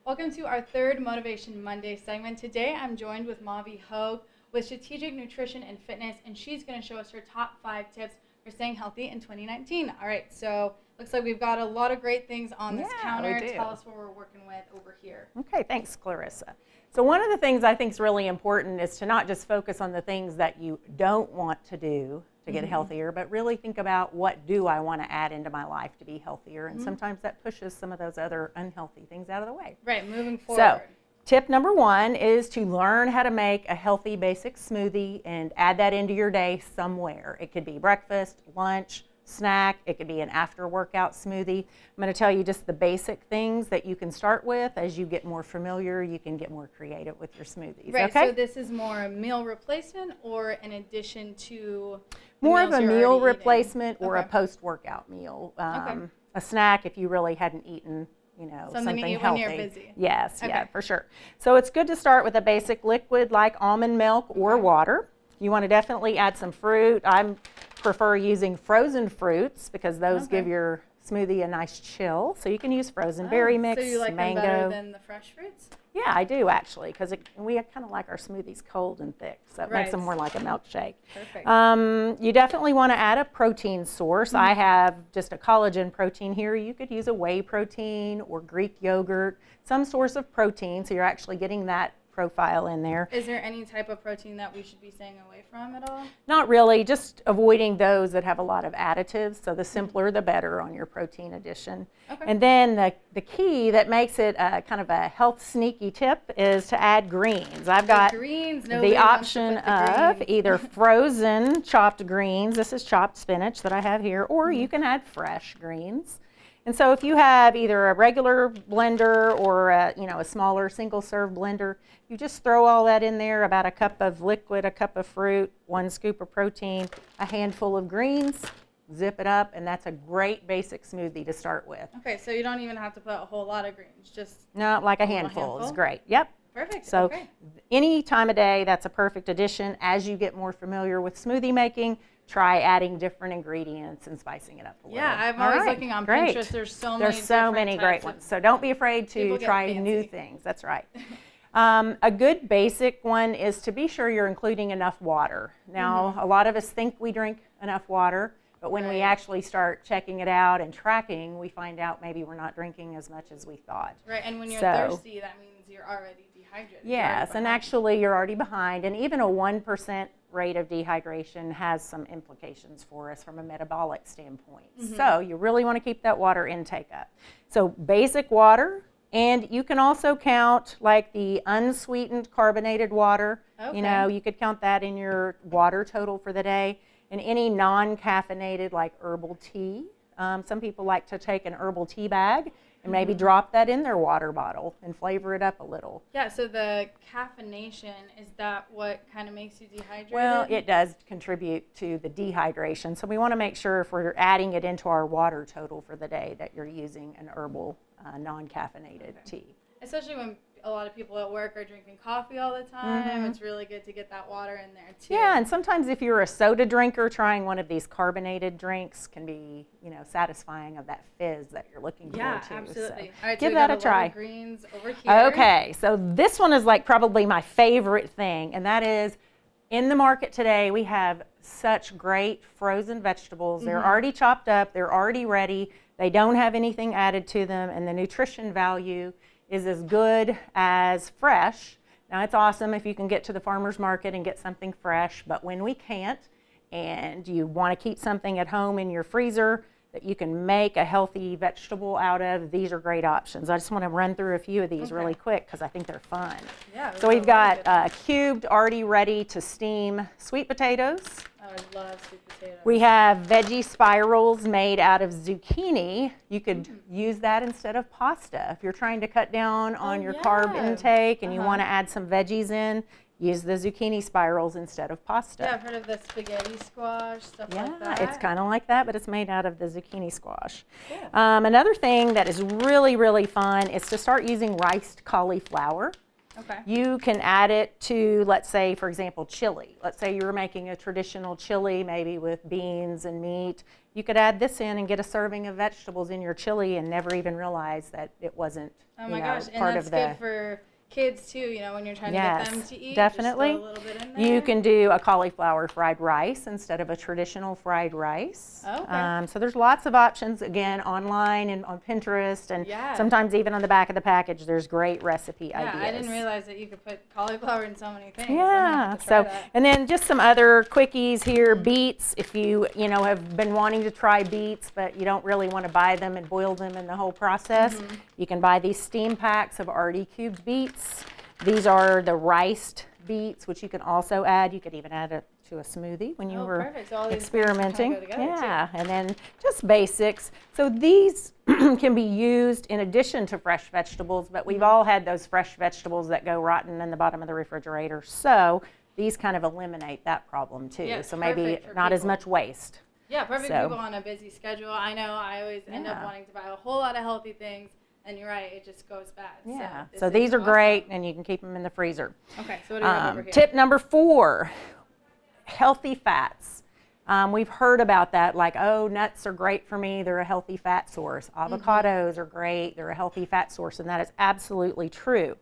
Welcome to our third Motivation Monday segment. Today I'm joined with Mavie with Strategic Nutrition and Fitness, and she's going to show us her top 5 tips for staying healthy in 2019. All right, so looks like we've got a lot of great things on this counter. We do. Tell us what we're working with over here. Okay, thanks, Clarissa. So one of the things I think is really important is to not just focus on the things that you don't want to do to get healthier, but really think about what do I want to add into my life to be healthier, and sometimes that pushes some of those other unhealthy things out of the way. Right, moving forward. So, tip number 1 is to learn how to make a healthy basic smoothie and add that into your day somewhere. It could be breakfast, lunch, snack, it could be an after workout smoothie. I'm going to tell you just the basic things that you can start with. As you get more familiar, you can get more creative with your smoothies. Right, okay? So this is more a meal replacement or an addition to more of a meal replacement or a post-workout meal. Okay. A snack if you really hadn't eaten, you know, something to eat healthy. when you're busy. Yes, Okay. yeah, for sure. So it's good to start with a basic liquid like almond milk or water. You want to definitely add some fruit. I prefer using frozen fruits because those give your smoothie a nice chill. So you can use frozen berry mix, so you like mango. them better than the fresh fruits? Yeah, I do actually, because we kind of like our smoothies cold and thick, so it makes them more like a milkshake. Perfect. You definitely want to add a protein source. I have just a collagen protein here. You could use a whey protein or Greek yogurt, some source of protein, so you're actually getting that profile in there. Is there any type of protein that we should be staying away from at all? Not really, just avoiding those that have a lot of additives, so the simpler the better on your protein addition. Okay. And then the key that makes it kind of a health sneaky tip is to add greens. I've got the option of either frozen chopped greens, this is chopped spinach that I have here, or you can add fresh greens. And so if you have either a regular blender or a smaller single-serve blender, you just throw all that in there, about a cup of liquid, a cup of fruit, 1 scoop of protein, a handful of greens, zip it up, and that's a great basic smoothie to start with. Okay, so you don't even have to put a whole lot of greens, just no, like a handful is great. Yep. Perfect. So any time of day, that's a perfect addition. As you get more familiar with smoothie making, try adding different ingredients and spicing it up a little. Yeah, I'm always looking on Pinterest. There's so many great ones. So don't be afraid to try new things. That's right. A good basic one is to be sure you're including enough water. Now, a lot of us think we drink enough water, but when we actually start checking it out and tracking, we find out maybe we're not drinking as much as we thought. Right, and when you're thirsty, that means you're already dehydrated. Yes, and actually you're already behind, and even a 1% rate of dehydration has some implications for us from a metabolic standpoint. So you really want to keep that water intake up. So basic water, and you can also count like the unsweetened carbonated water. You know, you could count that in your water total for the day, and any non-caffeinated like herbal tea. Some people like to take an herbal tea bag and maybe drop that in their water bottle and flavor it up a little. Yeah, so the caffeination, is that what kind of makes you dehydrated? Well, it does contribute to the dehydration. So we want to make sure if we're adding it into our water total for the day that you're using an herbal non-caffeinated tea. Especially when a lot of people at work are drinking coffee all the time. It's really good to get that water in there too. Yeah, and sometimes if you're a soda drinker, trying one of these carbonated drinks can be, satisfying of that fizz that you're looking for too. Yeah, absolutely. So all right, give so that a try. Greens over here. Okay, so this one is like probably my favorite thing, and that is in the market today we have such great frozen vegetables. They're already chopped up, they're already ready, they don't have anything added to them, and the nutrition value is as good as fresh. Now it's awesome if you can get to the farmer's market and get something fresh, but when we can't and you want to keep something at home in your freezer that you can make a healthy vegetable out of, these are great options. I just want to run through a few of these really quick because I think they're fun. Yeah, so we've got cubed, already ready to steam sweet potatoes. Oh, I love sweet potatoes. We have veggie spirals made out of zucchini. You could use that instead of pasta. If you're trying to cut down on your carb intake and you want to add some veggies in, use the zucchini spirals instead of pasta. Yeah, I've heard of the spaghetti squash, stuff like that. Yeah, it's kind of like that, but it's made out of the zucchini squash. Yeah. Another thing that is really, really fun is to start using riced cauliflower. Okay. You can add it to, let's say, for example, chili. Let's say you're making a traditional chili, maybe with beans and meat. You could add this in and get a serving of vegetables in your chili and never even realize that it wasn't, oh my gosh, and part that's of the. good for kids too, when you're trying to get them to eat. Definitely. Just throw a little bit in there. You can do a cauliflower fried rice instead of a traditional fried rice. Okay. So there's lots of options, again, online and on Pinterest, and Yeah. sometimes even on the back of the package there's great recipe Yeah, ideas. I didn't realize that you could put cauliflower in so many things. Yeah, and then just some other quickies here. Beets, if you have been wanting to try beets but you don't really want to buy them and boil them in the whole process, you can buy these steam packs of already cubed beets. These are the riced beets, which you can also add. You could even add it to a smoothie when you were perfect. So all these experimenting. things kind of go together, Yeah, and then just basics. So these can be used in addition to fresh vegetables, but we've all had those fresh vegetables that go rotten in the bottom of the refrigerator. So these kind of eliminate that problem too. Yeah, so maybe for not as people. much waste. Yeah, perfect So- people on a busy schedule. I know I always end up Yeah. wanting to buy a whole lot of healthy things, and you're right, it just goes bad. Yeah, this so is these are awesome. great, and you can keep them in the freezer. Okay, so what do we have over here? Tip number 4, healthy fats. We've heard about that, like, oh, nuts are great for me, they're a healthy fat source. Avocados are great, they're a healthy fat source, and that is absolutely true.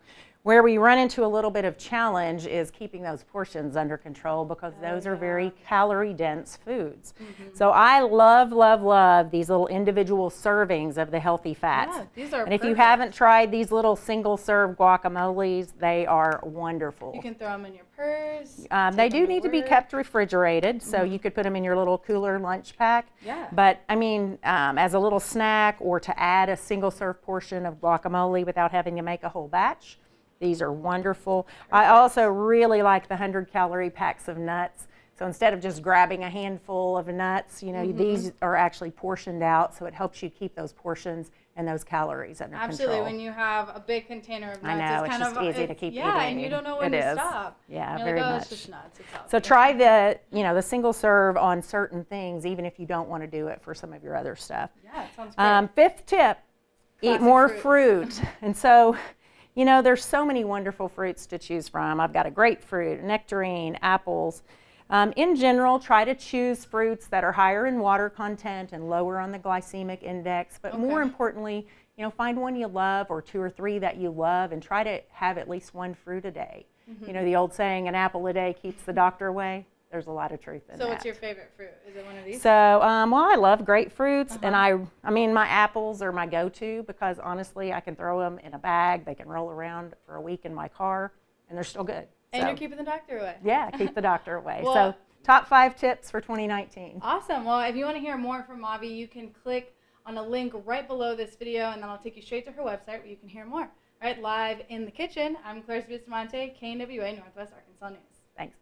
Where we run into a little bit of challenge is keeping those portions under control, because those are very calorie dense foods. So I love, love, love these little individual servings of the healthy fats. Yeah, these are And if you perfect. haven't tried these little single serve guacamoles, they are wonderful. You can throw them in your purse. They do need to be kept refrigerated, so you could put them in your little cooler lunch pack. Yeah. But I mean, as a little snack, or to add a single serve portion of guacamole without having to make a whole batch, these are wonderful. I also really like the 100-calorie packs of nuts. So instead of just grabbing a handful of nuts, these are actually portioned out, so it helps you keep those portions and those calories under Absolutely, control. when you have a big container of nuts, I know, it's kind just of easy to keep eating. Yeah, and you don't know when It to is. stop. Yeah, You're very like, oh, much. it's just nuts. It's healthy. So try the single serve on certain things, even if you don't want to do it for some of your other stuff. Yeah, it sounds great. Fifth tip, eat Classic more fruits. fruit. And so, there's so many wonderful fruits to choose from. I've got a grapefruit, nectarine, apples. In general, try to choose fruits that are higher in water content and lower on the glycemic index. But more importantly, find one you love, or 2 or 3 that you love, and try to have at least one fruit a day. The old saying, an apple a day keeps the doctor away. There's a lot of truth in that. So what's your favorite fruit? Is it one of these? So, well, I love grapefruits, and I mean, my apples are my go-to, because honestly, I can throw them in a bag. They can roll around for a week in my car, and they're still good. And So, you're keeping the doctor away. yeah, keep the doctor away. Well- So, top 5 tips for 2019. Awesome. Well, if you want to hear more from Mavie, you can click on a link right below this video, and then I'll take you straight to her website where you can hear more. All right, live in the kitchen, I'm Claire Bustamante, KNWA Northwest Arkansas News. Thanks.